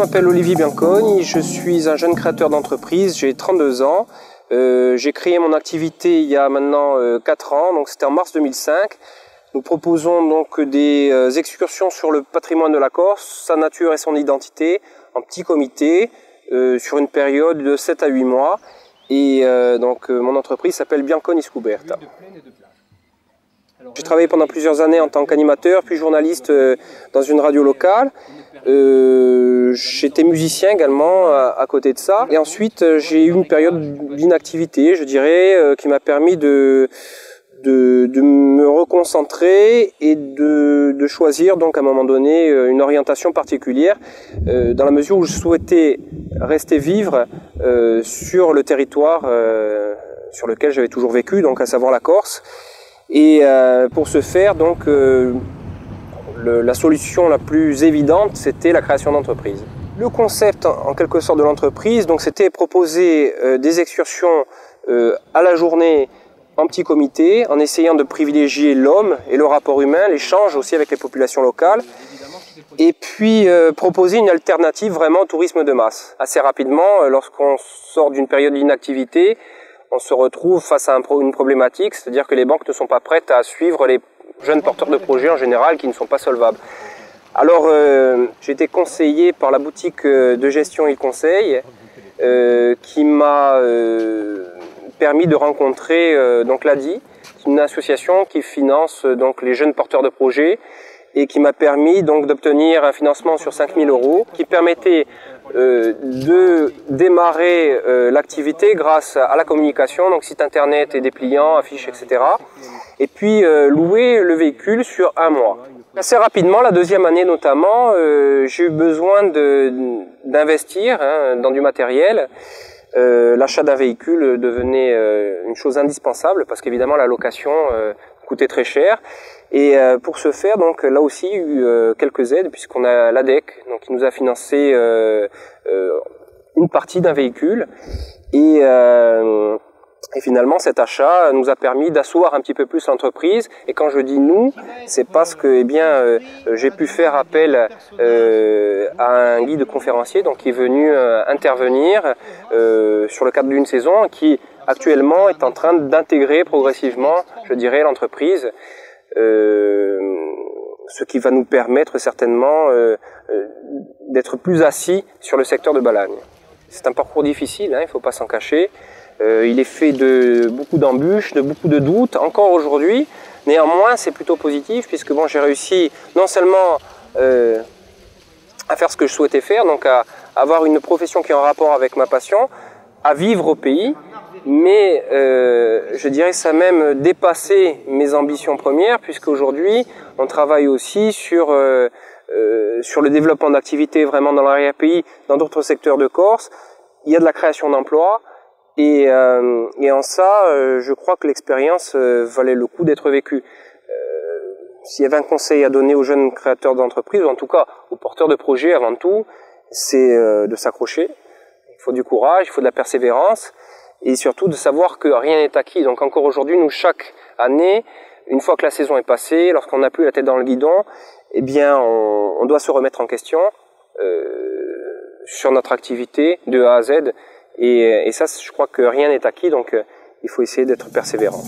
m'appelle Olivier Bianconi, je suis un jeune créateur d'entreprise, j'ai 32 ans. J'ai créé mon activité il y a maintenant 4 ans, donc c'était en mars 2005. Nous proposons donc des excursions sur le patrimoine de la Corse, sa nature et son identité, en petit comité, sur une période de 7 à 8 mois. Et mon entreprise s'appelle Bianconi Scoberta. J'ai travaillé pendant plusieurs années en tant qu'animateur, puis journaliste dans une radio locale. J'étais musicien également à côté de ça. Et ensuite, j'ai eu une période d'inactivité, je dirais, qui m'a permis de me reconcentrer et de choisir donc à un moment donné une orientation particulière dans la mesure où je souhaitais rester vivre sur le territoire sur lequel j'avais toujours vécu, donc à savoir la Corse. Et pour ce faire, donc, la solution la plus évidente, c'était la création d'entreprise. Le concept, en quelque sorte, de l'entreprise, donc, c'était proposer des excursions à la journée en petit comité, en essayant de privilégier l'homme et le rapport humain, l'échange aussi avec les populations locales, et puis proposer une alternative vraiment au tourisme de masse. Assez rapidement, lorsqu'on sort d'une période d'inactivité, on se retrouve face à une problématique, c'est-à-dire que les banques ne sont pas prêtes à suivre les jeunes porteurs de projets en général qui ne sont pas solvables. Alors j'ai été conseillé par la boutique de gestion Il Conseil qui m'a permis de rencontrer donc l'ADI, une association qui finance donc les jeunes porteurs de projets et qui m'a permis donc d'obtenir un financement sur 5 000 € qui permettait de démarrer l'activité grâce à la communication, donc site internet et dépliants, affiches, etc. Et puis louer le véhicule sur 1 mois. Assez rapidement, la deuxième année notamment, j'ai eu besoin d'investir dans du matériel. L'achat d'un véhicule devenait une chose indispensable parce qu'évidemment la location coûtait très cher. Et pour ce faire, donc là aussi, il y a eu quelques aides puisqu'on a l'ADEC, donc qui nous a financé une partie d'un véhicule. Et finalement, cet achat nous a permis d'asseoir un petit peu plus l'entreprise. Et quand je dis nous, c'est parce que j'ai pu faire appel à un guide conférencier donc qui est venu intervenir sur le cadre d'une saison qui actuellement est en train d'intégrer progressivement, je dirais, l'entreprise. Ce qui va nous permettre certainement d'être plus assis sur le secteur de Balagne. C'est un parcours difficile, il ne faut pas s'en cacher. Il est fait de beaucoup d'embûches, de beaucoup de doutes, encore aujourd'hui. Néanmoins, c'est plutôt positif puisque bon, j'ai réussi non seulement à faire ce que je souhaitais faire, donc à avoir une profession qui est en rapport avec ma passion, à vivre au pays, mais je dirais ça a même dépassé mes ambitions premières puisque aujourd'hui on travaille aussi sur le développement d'activités vraiment dans l'arrière-pays, dans d'autres secteurs de Corse. Il y a de la création d'emplois et en ça, je crois que l'expérience valait le coup d'être vécue. S'il y avait un conseil à donner aux jeunes créateurs d'entreprises, ou en tout cas aux porteurs de projets avant tout, c'est de s'accrocher. Il faut du courage, il faut de la persévérance et surtout de savoir que rien n'est acquis. Donc encore aujourd'hui, nous, chaque année, une fois que la saison est passée, lorsqu'on n'a plus la tête dans le guidon, eh bien, on doit se remettre en question sur notre activité de A à Z. Et ça, je crois que rien n'est acquis, donc il faut essayer d'être persévérant.